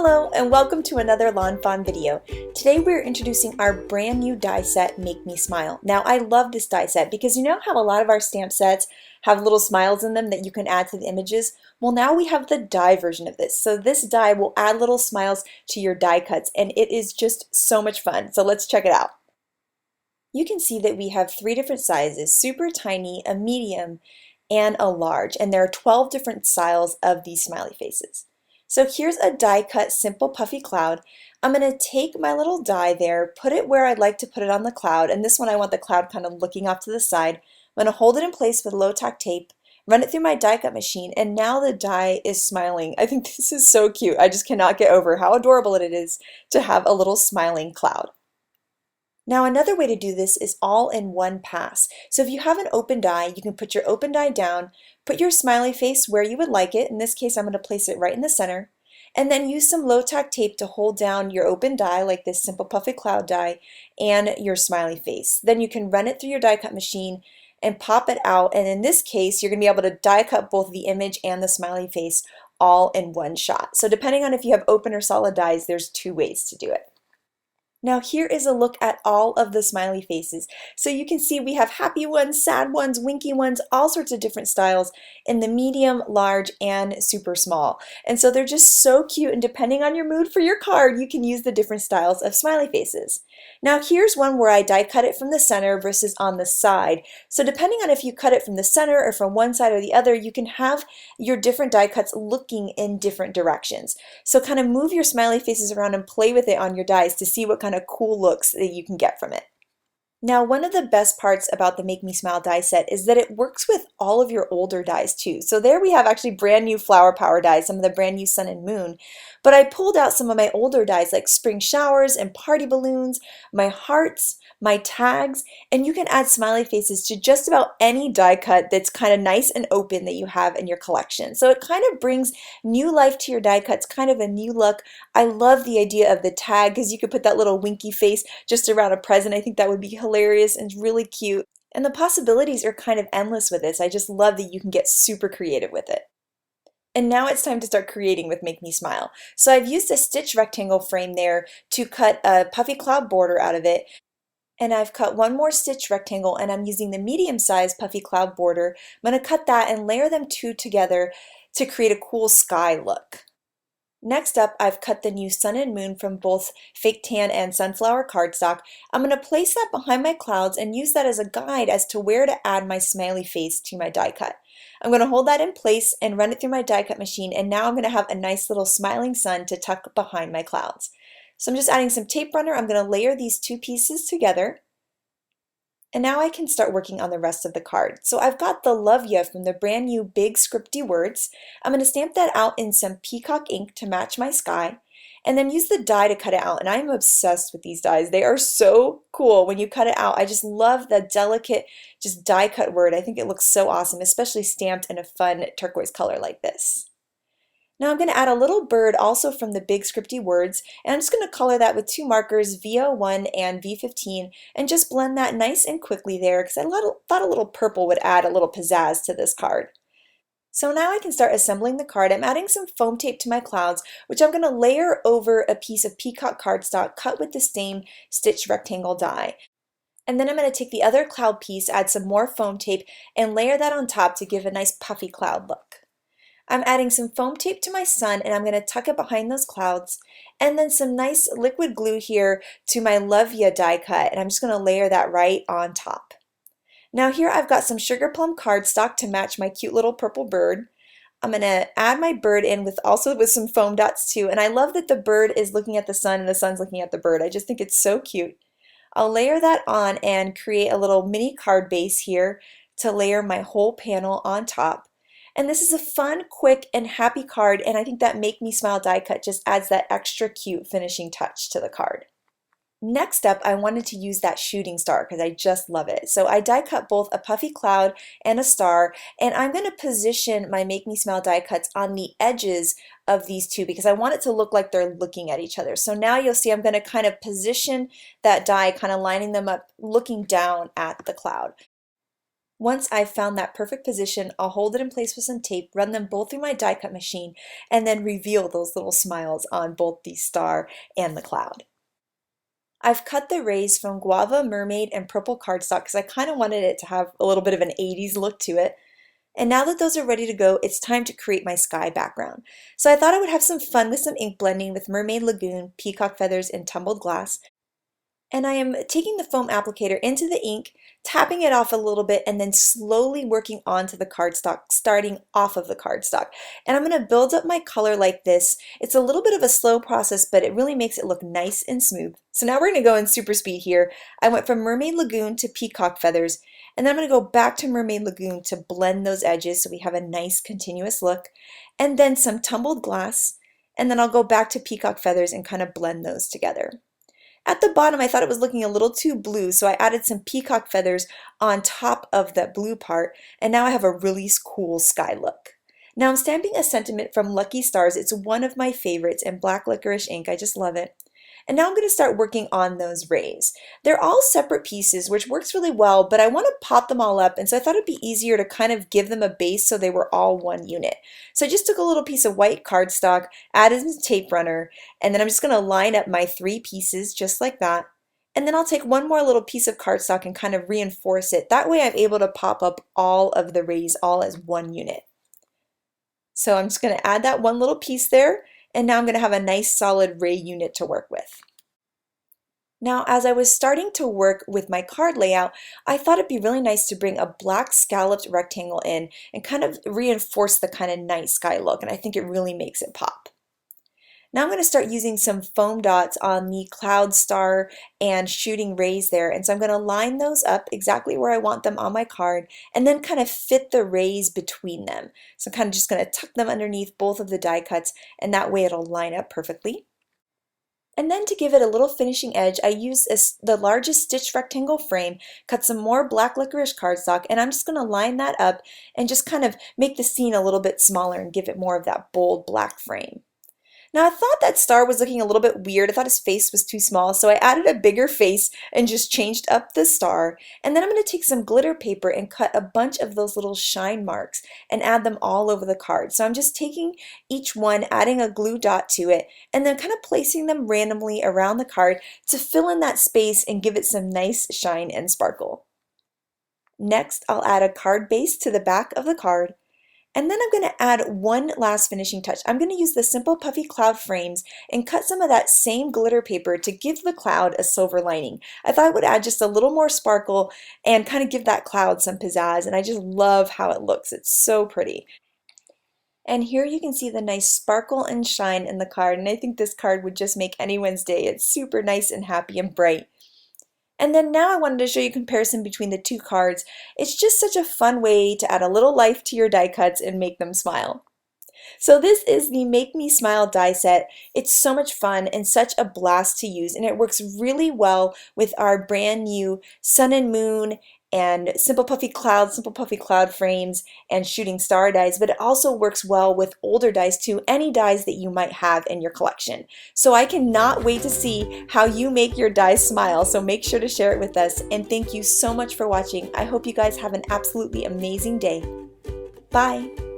Hello and welcome to another Lawn Fawn video. Today we're introducing our brand new die set, Make Me Smile. Now I love this die set because you know how a lot of our stamp sets have little smiles in them that you can add to the images? Well, now we have the die version of this. So this die will add little smiles to your die cuts and it is just so much fun. So let's check it out. You can see that we have 3 different sizes, super tiny, a medium, and a large, and there are 12 different styles of these smiley faces. So here's a die cut simple puffy cloud. I'm going to take my little die there, put it where I'd like to put it on the cloud, and this one I want the cloud kind of looking off to the side. I'm going to hold it in place with low tack tape, run it through my die cut machine, and now the die is smiling. I think this is so cute. I just cannot get over how adorable it is to have a little smiling cloud. Now another way to do this is all in one pass. So if you have an open die, you can put your open die down, put your smiley face where you would like it. In this case, I'm going to place it right in the center, and then use some low tack tape to hold down your open die, like this simple puffy cloud die, and your smiley face. Then you can run it through your die cut machine and pop it out, and in this case, you're going to be able to die cut both the image and the smiley face all in one shot. So depending on if you have open or solid dies, there's 2 ways to do it. Now here is a look at all of the smiley faces. So you can see we have happy ones, sad ones, winky ones, all sorts of different styles in the medium, large, and super small. And so they're just so cute, and depending on your mood for your card, you can use the different styles of smiley faces. Now here's one where I die cut it from the center versus on the side. So depending on if you cut it from the center or from one side or the other, you can have your different die cuts looking in different directions. So kind of move your smiley faces around and play with it on your dies to see what kind of cool looks that you can get from it. Now, one of the best parts about the Make Me Smile die set is that it works with all of your older dies too. So there we have actually brand new flower power dies, some of the brand new sun and moon. But I pulled out some of my older dies like spring showers and party balloons, my hearts, my tags, and you can add smiley faces to just about any die cut that's kind of nice and open that you have in your collection. So it kind of brings new life to your die cuts, kind of a new look. I love the idea of the tag because you could put that little winky face just around a present. I think that would be hilarious and really cute. And the possibilities are kind of endless with this. I just love that you can get super creative with it. And now it's time to start creating with Make Me Smile. So I've used a stitch rectangle frame there to cut a puffy cloud border out of it. And I've cut one more stitch rectangle, and I'm using the medium-sized puffy cloud border. I'm going to cut that and layer them 2 together to create a cool sky look. Next up, I've cut the new sun and moon from both fake tan and sunflower cardstock. I'm going to place that behind my clouds and use that as a guide as to where to add my smiley face to my die cut. I'm going to hold that in place and run it through my die cut machine, and now I'm going to have a nice little smiling sun to tuck behind my clouds. So I'm just adding some tape runner. I'm going to layer these 2 pieces together. And now I can start working on the rest of the card. So I've got the Love Ya from the brand new big scripty words. I'm going to stamp that out in some peacock ink to match my sky, and then use the die to cut it out. And I'm obsessed with these dies. They are so cool when you cut it out. I just love the delicate, just die cut word. I think it looks so awesome, especially stamped in a fun turquoise color like this. Now I'm going to add a little bird also from the big scripty words, and I'm just going to color that with 2 markers, V01 and V15, and just blend that nice and quickly there because I thought a little purple would add a little pizzazz to this card. So now I can start assembling the card. I'm adding some foam tape to my clouds, which I'm going to layer over a piece of peacock cardstock cut with the same stitch rectangle die. And then I'm going to take the other cloud piece, add some more foam tape, and layer that on top to give a nice puffy cloud look. I'm adding some foam tape to my sun, and I'm going to tuck it behind those clouds, and then some nice liquid glue here to my Love Ya die cut, and I'm just going to layer that right on top. Now here I've got some sugar plum cardstock to match my cute little purple bird. I'm going to add my bird in also with some foam dots too, and I love that the bird is looking at the sun and the sun's looking at the bird. I just think it's so cute. I'll layer that on and create a little mini card base here to layer my whole panel on top. And this is a fun, quick, and happy card, and I think that Make Me Smile die cut just adds that extra cute finishing touch to the card. Next up, I wanted to use that shooting star because I just love it. So I die cut both a puffy cloud and a star, and I'm going to position my Make Me Smile die cuts on the edges of these 2 because I want it to look like they're looking at each other. So now you'll see I'm going to kind of position that die, kind of lining them up, looking down at the cloud. Once I've found that perfect position, I'll hold it in place with some tape, run them both through my die cut machine, and then reveal those little smiles on both the star and the cloud. I've cut the rays from guava, mermaid, and purple cardstock because I kind of wanted it to have a little bit of an 80s look to it. And now that those are ready to go, it's time to create my sky background. So I thought I would have some fun with some ink blending with Mermaid Lagoon, peacock feathers, and tumbled glass. And I am taking the foam applicator into the ink, tapping it off a little bit, and then slowly working onto the cardstock, starting off of the cardstock. And I'm going to build up my color like this. It's a little bit of a slow process, but it really makes it look nice and smooth. So now we're going to go in super speed here. I went from Mermaid Lagoon to peacock feathers, and then I'm going to go back to Mermaid Lagoon to blend those edges so we have a nice continuous look, and then some tumbled glass, and then I'll go back to peacock feathers and kind of blend those together. At the bottom, I thought it was looking a little too blue, so I added some peacock feathers on top of that blue part, and now I have a really cool sky look. Now I'm stamping a sentiment from Lucky Stars. It's one of my favorites in black licorice ink. I just love it. And now I'm going to start working on those rays. They're all separate pieces, which works really well, but I want to pop them all up, and so I thought it'd be easier to kind of give them a base so they were all one unit. So I just took a little piece of white cardstock, added some tape runner, and then I'm just going to line up my 3 pieces just like that. And then I'll take one more little piece of cardstock and kind of reinforce it. That way I'm able to pop up all of the rays all as one unit. So I'm just going to add that one little piece there, and now I'm going to have a nice solid ray unit to work with. Now, as I was starting to work with my card layout, I thought it'd be really nice to bring a black scalloped rectangle in and kind of reinforce the kind of night sky look, and I think it really makes it pop. Now I'm going to start using some foam dots on the cloud, star, and shooting rays there, and so I'm going to line those up exactly where I want them on my card and then kind of fit the rays between them. So I'm kind of just going to tuck them underneath both of the die cuts, and that way it'll line up perfectly. And then to give it a little finishing edge, I used the largest stitched rectangle frame, cut some more black licorice cardstock, and I'm just going to line that up and just kind of make the scene a little bit smaller and give it more of that bold black frame. Now I thought that star was looking a little bit weird. I thought his face was too small, so I added a bigger face and just changed up the star. And then I'm going to take some glitter paper and cut a bunch of those little shine marks and add them all over the card. So I'm just taking each one, adding a glue dot to it, and then kind of placing them randomly around the card to fill in that space and give it some nice shine and sparkle. Next, I'll add a card base to the back of the card. And then I'm going to add one last finishing touch. I'm going to use the simple puffy cloud frames and cut some of that same glitter paper to give the cloud a silver lining. I thought it would add just a little more sparkle and kind of give that cloud some pizzazz, and I just love how it looks. It's so pretty. And here you can see the nice sparkle and shine in the card, and I think this card would just make anyone's day. It's super nice and happy and bright. And then now I wanted to show you a comparison between the 2 cards. It's just such a fun way to add a little life to your die cuts and make them smile. So this is the Make Me Smile die set. It's so much fun and such a blast to use, and it works really well with our brand new Sun and Moon and Simple Puffy Cloud frames and shooting star dies, but it also works well with older dies too, any dies that you might have in your collection. So I cannot wait to see how you make your dies smile, so make sure to share it with us, and thank you so much for watching. I hope you guys have an absolutely amazing day. Bye!